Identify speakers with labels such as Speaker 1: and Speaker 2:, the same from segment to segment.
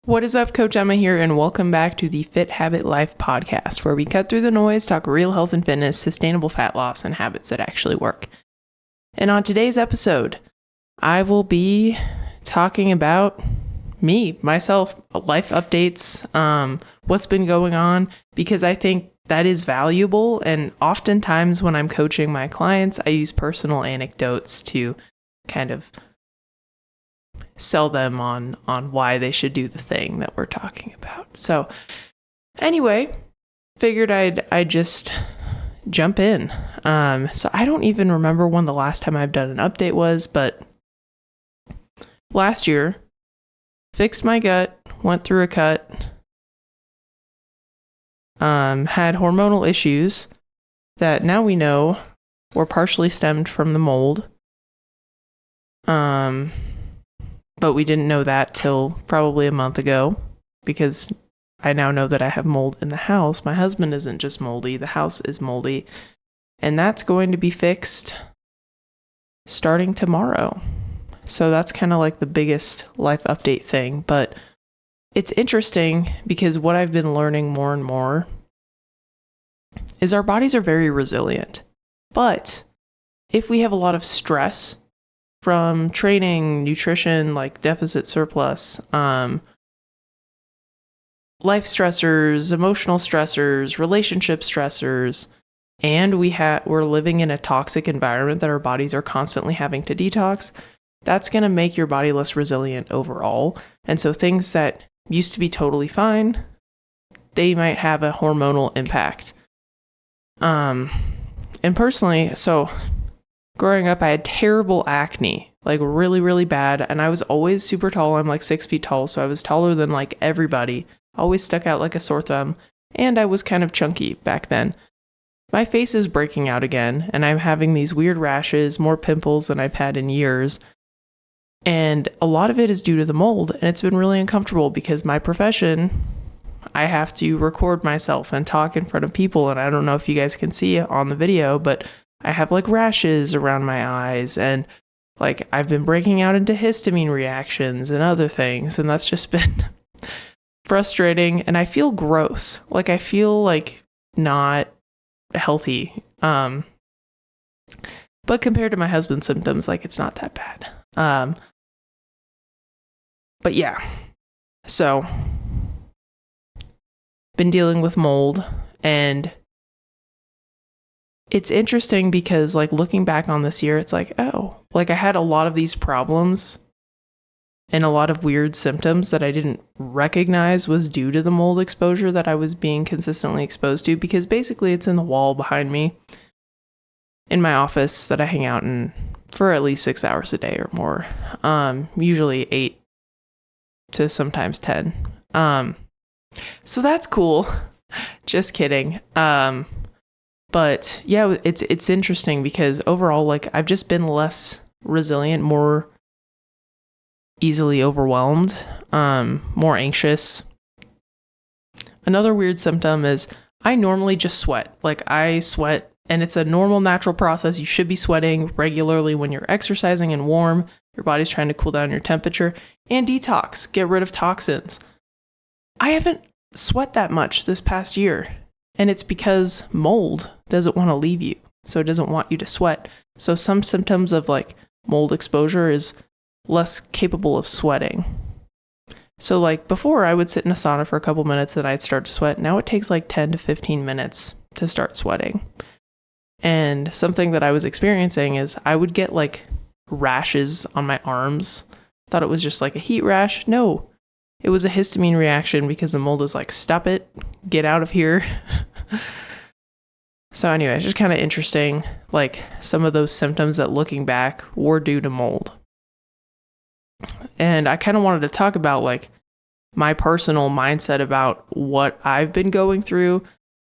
Speaker 1: What is up, Coach Emma here, and welcome back to the Fit Habit Life podcast, where we cut through the noise, talk real health and fitness, sustainable fat loss, and habits that actually work. And on today's episode, I will be talking about myself, life updates, what's been going on, because I think that is valuable. And oftentimes when I'm coaching my clients, I use personal anecdotes to kind of sell them on why they should do the thing that we're talking about. So anyway, figured I'd just jump in. So I don't even remember when the last time I've done an update was, but last year, fixed my gut, went through a cut, had hormonal issues that now we know were partially stemmed from the mold. But we didn't know that till probably a month ago, because I now know that I have mold in the house. My husband isn't just moldy, the house is moldy. And that's going to be fixed starting tomorrow. So that's kind of like the biggest life update thing. But it's interesting because what I've been learning more and more is our bodies are very resilient. But if we have a lot of stress from training, nutrition, like deficit surplus, life stressors, emotional stressors, relationship stressors, and we're living in a toxic environment that our bodies are constantly having to detox, that's going to make your body less resilient overall. And so things that used to be totally fine, they might have a hormonal impact. And personally, so growing up, I had terrible acne, like really, really bad. And I was always super tall. I'm like 6 feet tall. So I was taller than like everybody, always stuck out like a sore thumb. And I was kind of chunky back then. My face is breaking out again. And I'm having these weird rashes, more pimples than I've had in years. And a lot of it is due to the mold. And it's been really uncomfortable because my profession, I have to record myself and talk in front of people. And I don't know if you guys can see it on the video, but I have like rashes around my eyes, and like I've been breaking out into histamine reactions and other things, and that's just been frustrating. And I feel gross. Like I feel like not healthy. But compared to my husband's symptoms, like it's not that bad. But yeah, so been dealing with mold, and it's interesting because like looking back on this year, it's like, oh, like I had a lot of these problems and a lot of weird symptoms that I didn't recognize was due to the mold exposure that I was being consistently exposed to, because basically it's in the wall behind me in my office that I hang out in for at least 6 hours a day or more. Usually 8 to sometimes 10. So that's cool. Just kidding. But yeah, it's interesting because overall, like I've just been less resilient, more easily overwhelmed, more anxious. Another weird symptom is I normally just sweat. Like I sweat, and it's a normal, natural process. You should be sweating regularly when you're exercising and warm. Your body's trying to cool down your temperature and detox, get rid of toxins. I haven't sweat that much this past year. And it's because mold doesn't want to leave you. So it doesn't want you to sweat. So some symptoms of like mold exposure is less capable of sweating. So like before I would sit in a sauna for a couple minutes and I'd start to sweat. Now it takes like 10 to 15 minutes to start sweating. And something that I was experiencing is I would get like rashes on my arms. Thought it was just like a heat rash. No, it was a histamine reaction because the mold is like, stop it, get out of here. So anyway, it's just kind of interesting, like some of those symptoms that looking back were due to mold. And I kind of wanted to talk about like my personal mindset about what I've been going through,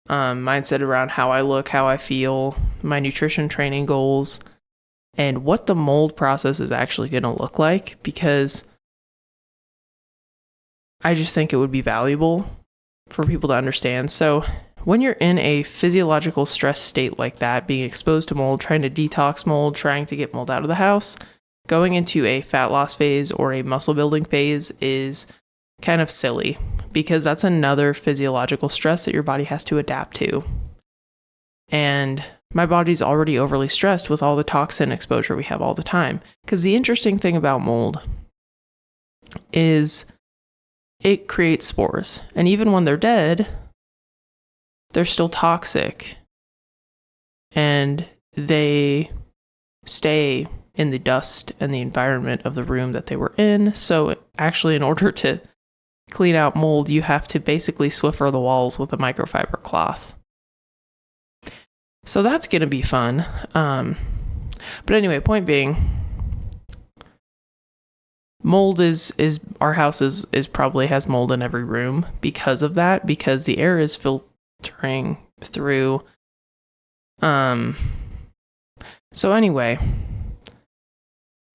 Speaker 1: mindset around how I look, how I feel, my nutrition training goals, and what the mold process is actually going to look like, because I just think it would be valuable for people to understand. So when you're in a physiological stress state like that, being exposed to mold, trying to detox mold, trying to get mold out of the house, going into a fat loss phase or a muscle building phase is kind of silly because that's another physiological stress that your body has to adapt to. And my body's already overly stressed with all the toxin exposure we have all the time. Because the interesting thing about mold is it creates spores. And even when they're dead, they're still toxic. And they stay in the dust and the environment of the room that they were in. So actually, in order to clean out mold, you have to basically Swiffer the walls with a microfiber cloth. So that's going to be fun. But anyway, point being, mold is our house is probably has mold in every room because of that, because the air is filtering through. So anyway,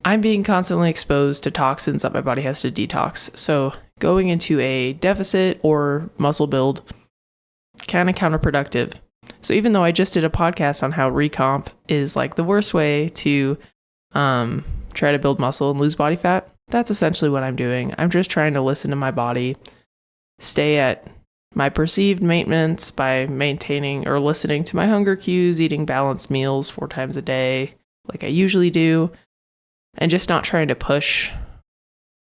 Speaker 1: I'm being constantly exposed to toxins that my body has to detox. So going into a deficit or muscle build, kind of counterproductive. So even though I just did a podcast on how recomp is like the worst way to try to build muscle and lose body fat, that's essentially what I'm doing. I'm just trying to listen to my body, stay at my perceived maintenance by maintaining or listening to my hunger cues, eating balanced meals 4 times a day like I usually do, and just not trying to push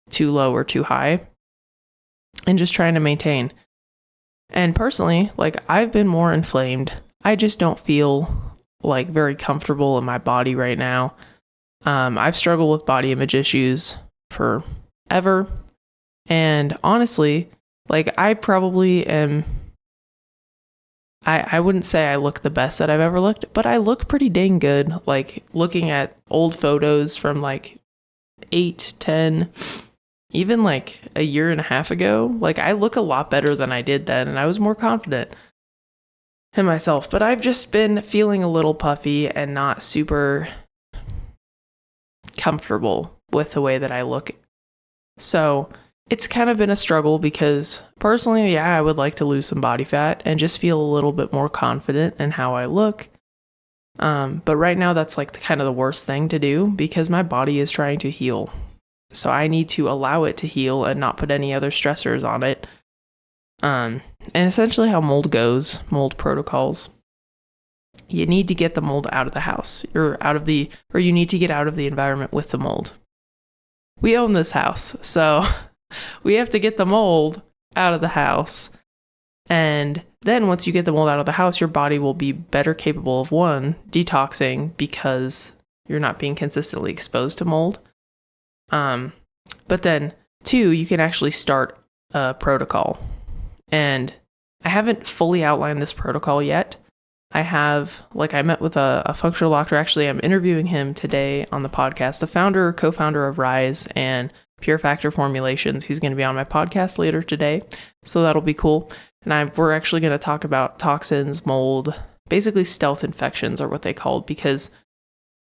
Speaker 1: too low or too high, and just trying to maintain. And personally, like, I've been more inflamed. I just don't feel like very comfortable in my body right now. I've struggled with body image issues forever. And honestly, like, I probably am, I wouldn't say I look the best that I've ever looked, but I look pretty dang good. Like, looking at old photos from like 8, 10, even like a year and a half ago, like, I look a lot better than I did then, and I was more confident in myself. But I've just been feeling a little puffy and not super comfortable with the way that I look. So it's kind of been a struggle because personally, yeah, I would like to lose some body fat and just feel a little bit more confident in how I look. But right now, that's like kind of the worst thing to do because my body is trying to heal. So I need to allow it to heal and not put any other stressors on it. And essentially how mold goes, mold protocols, you need to get the mold out of the house. You need to get out of the environment with the mold. We own this house, so we have to get the mold out of the house. And then once you get the mold out of the house, your body will be better capable of, 1, detoxing because you're not being consistently exposed to mold. But then 2, you can actually start a protocol. And I haven't fully outlined this protocol yet. I met with a functional doctor. Actually, I'm interviewing him today on the podcast, the co-founder of Rise and Pure Factor Formulations. He's going to be on my podcast later today. So that'll be cool. And we're actually going to talk about toxins, mold, basically stealth infections are what they called, because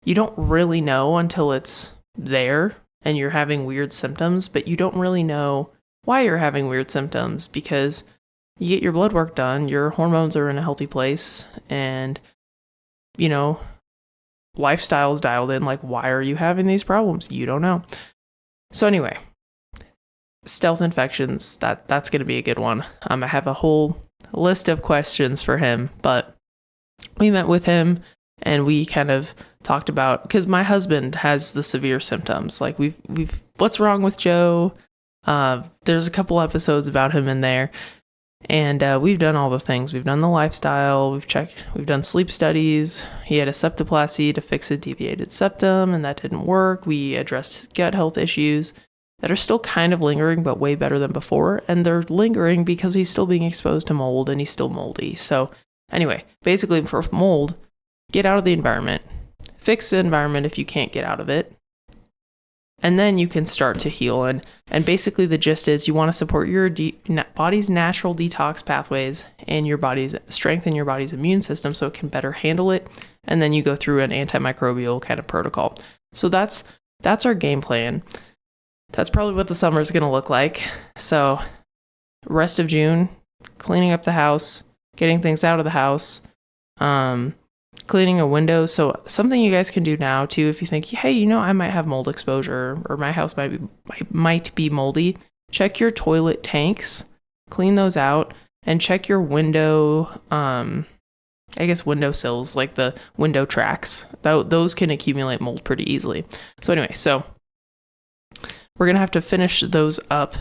Speaker 1: you don't really know until it's there and you're having weird symptoms, but you don't really know why you're having weird symptoms because you get your blood work done, your hormones are in a healthy place, and, lifestyle's dialed in. Like, why are you having these problems? You don't know. So anyway, stealth infections, that's going to be a good one. I have a whole list of questions for him, but we met with him and we kind of talked about, because my husband has the severe symptoms. Like, we've what's wrong with Joe? There's a couple episodes about him in there, and we've done all the things. We've done the lifestyle, we've done sleep studies. He had a septoplasty to fix a deviated septum, and that didn't work. We addressed gut health issues that are still kind of lingering, but way better than before. And they're lingering because he's still being exposed to mold and he's still moldy. So anyway, basically for mold, get out of the environment, fix the environment if you can't get out of it, and then you can start to heal. And basically the gist is you want to support your body's natural detox pathways and strengthen your body's immune system so it can better handle it. And then you go through an antimicrobial kind of protocol. So that's our game plan. That's probably what the summer is going to look like. So rest of June, cleaning up the house, getting things out of the house, cleaning a window. So something you guys can do now too, if you think, hey, I might have mold exposure or my house might be moldy, check your toilet tanks, clean those out, and check your window, window sills, like the window tracks. Those can accumulate mold pretty easily. So anyway, we're going to have to finish those up,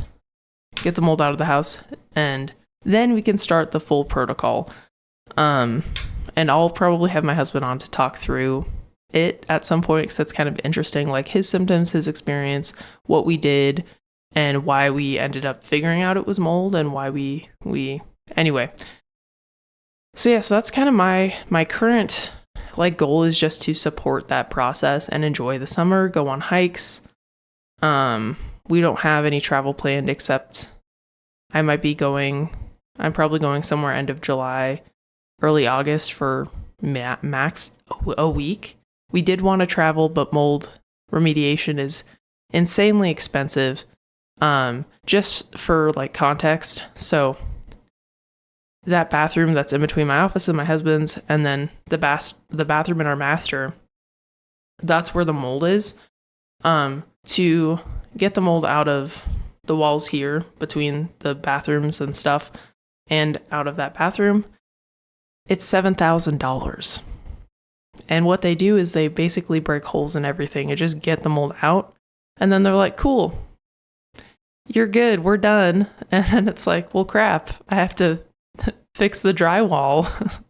Speaker 1: get the mold out of the house, and then we can start the full protocol. And I'll probably have my husband on to talk through it at some point, because it's kind of interesting, like his symptoms, his experience, what we did, and why we ended up figuring out it was mold, and why we anyway. So that's kind of my current goal, is just to support that process and enjoy the summer, go on hikes. We don't have any travel planned, except I'm probably going somewhere end of July, early August for max a week. We did want to travel, but mold remediation is insanely expensive. Just for context, so that bathroom that's in between my office and my husband's, and then the bathroom in our master, that's where the mold is. To get the mold out of the walls here between the bathrooms and stuff, and out of that bathroom, it's $7,000. And what they do is they basically break holes in everything and just get the mold out. And then they're like, cool, you're good, we're done. And then it's like, well, crap, I have to fix the drywall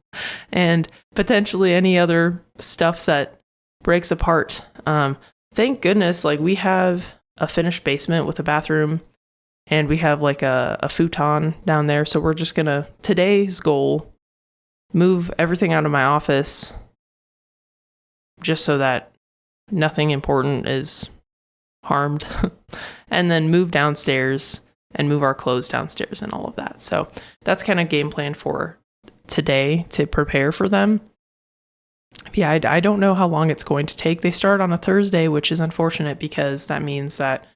Speaker 1: and potentially any other stuff that breaks apart. Thank goodness, we have a finished basement with a bathroom, and we have a futon down there. So we're just gonna, today's goal, move everything out of my office, just so that nothing important is harmed, and then move downstairs and move our clothes downstairs and all of that. So that's kind of game plan for today to prepare for them. Yeah, I don't know how long it's going to take. They start on a Thursday, which is unfortunate, because that means that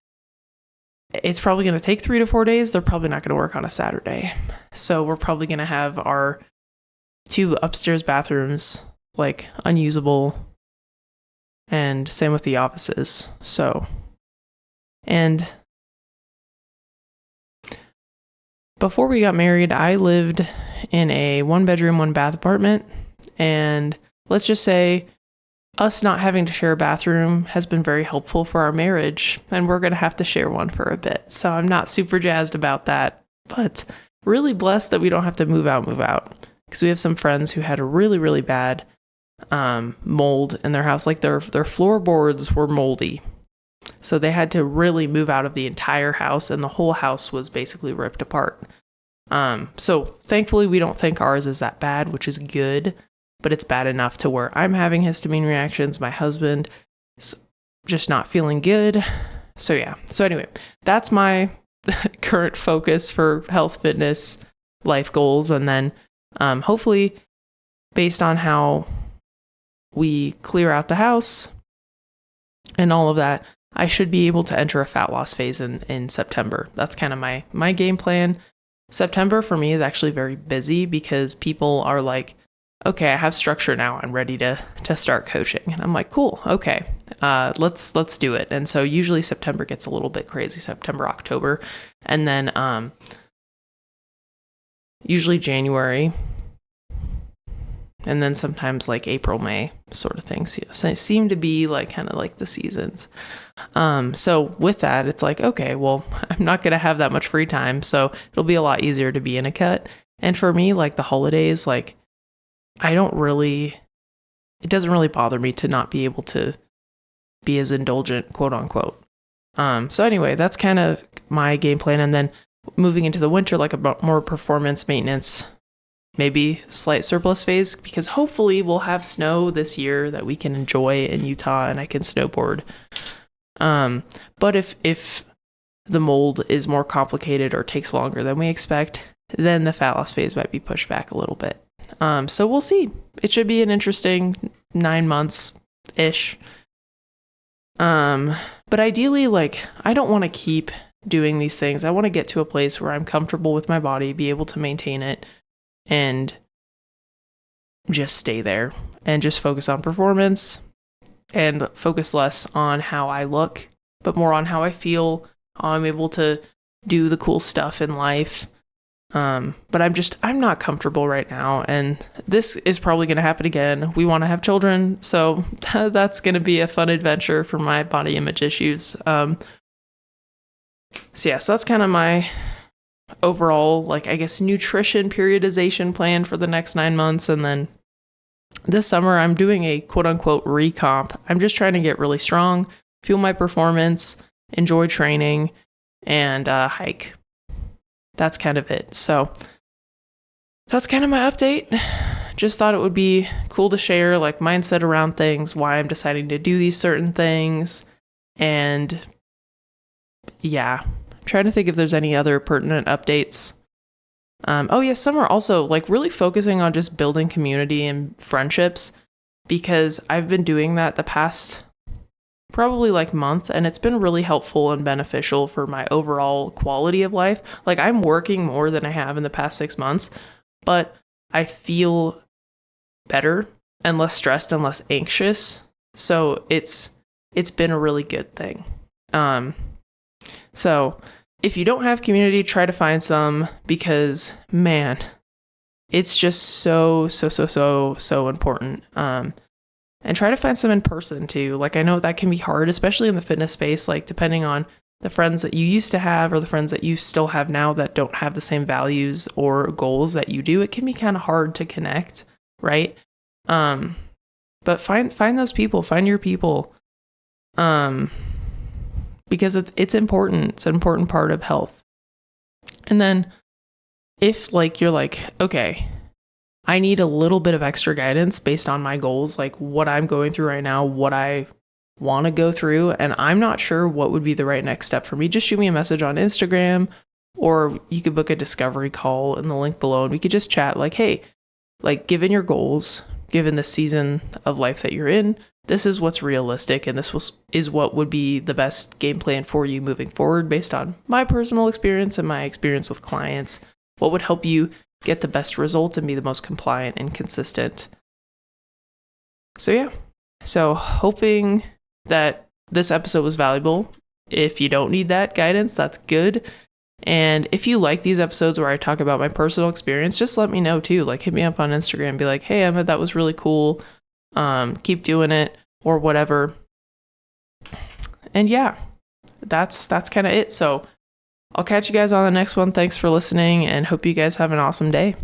Speaker 1: it's probably going to take 3 to 4 days. They're probably not going to work on a Saturday. So we're probably going to have our 2 upstairs bathrooms unusable, and same with the offices. So, and before we got married, I lived in a 1-bedroom, 1-bath apartment, and let's just say us not having to share a bathroom has been very helpful for our marriage, and we're going to have to share one for a bit. So I'm not super jazzed about that, but really blessed that we don't have to move out, because we have some friends who had a really, really bad mold in their house. Their floorboards were moldy. So they had to really move out of the entire house, and the whole house was basically ripped apart. So thankfully we don't think ours is that bad, which is good, but it's bad enough to where I'm having histamine reactions. My husband is just not feeling good. So anyway, that's my current focus for health, fitness, life goals. And then hopefully, based on how we clear out the house and all of that, I should be able to enter a fat loss phase in September. That's kind of my game plan. September for me is actually very busy, because people are like, okay, I have structure now, I'm ready to start coaching. And I'm like, cool, okay, let's do it. And so usually September gets a little bit crazy, September, October, and then usually January, and then sometimes April, May sort of things. So they seem to be kind of the seasons. So with that, it's okay, well, I'm not going to have that much free time, so it'll be a lot easier to be in a cut. And for me, the holidays, it doesn't really bother me to not be able to be as indulgent, quote unquote. So anyway, that's kind of my game plan. And then moving into the winter, a more performance maintenance, maybe slight surplus phase, because hopefully we'll have snow this year that we can enjoy in Utah, and I can snowboard. But if the mold is more complicated or takes longer than we expect, then the fat loss phase might be pushed back a little bit. So we'll see. It should be an interesting 9 months-ish. But ideally, I don't want to keep doing these things. I want to get to a place where I'm comfortable with my body, be able to maintain it, and just stay there and just focus on performance and focus less on how I look, but more on how I feel, how I'm able to do the cool stuff in life. But I'm not comfortable right now. And this is probably going to happen again. We want to have children. So that's going to be a fun adventure for my body image issues. So that's kind of my overall, like, I guess, nutrition periodization plan for the next 9 months. And then this summer, I'm doing a quote unquote recomp. I'm just trying to get really strong, fuel my performance, enjoy training, and hike. That's kind of it. So that's kind of my update. Just thought it would be cool to share, like, mindset around things, why I'm deciding to do these certain things. And yeah, I'm trying to think if there's any other pertinent updates. Some are also like really focusing on just building community and friendships, because I've been doing that the past probably like month, and it's been really helpful and beneficial for my overall quality of life. Like, I'm working more than I have in the past 6 months, but I feel better and less stressed and less anxious. So it's been a really good thing. So if you don't have community, try to find some, because man, it's just so important. And try to find some in person too. Like, I know that can be hard, especially in the fitness space, like depending on the friends that you used to have or the friends that you still have now that don't have the same values or goals that you do. It can be kind of hard to connect, right? But find those people, find your people. Because it's important. It's an important part of health. And then if like you're like, okay, I need a little bit of extra guidance based on my goals, like what I'm going through right now, what I want to go through, and I'm not sure what would be the right next step for me, just shoot me a message on Instagram, or you could book a discovery call in the link below, and we could just chat like, hey, like, given your goals, given the season of life that you're in, this is what's realistic, and is what would be the best game plan for you moving forward based on my personal experience and my experience with clients. What would help you get the best results and be the most compliant and consistent? So hoping that this episode was valuable. If you don't need that guidance, that's good. And if you like these episodes where I talk about my personal experience, just let me know too. Like, hit me up on Instagram and be like, hey, Emma, that was really cool. Keep doing it, or whatever. And yeah, that's kind of it. So I'll catch you guys on the next one. Thanks for listening, and hope you guys have an awesome day.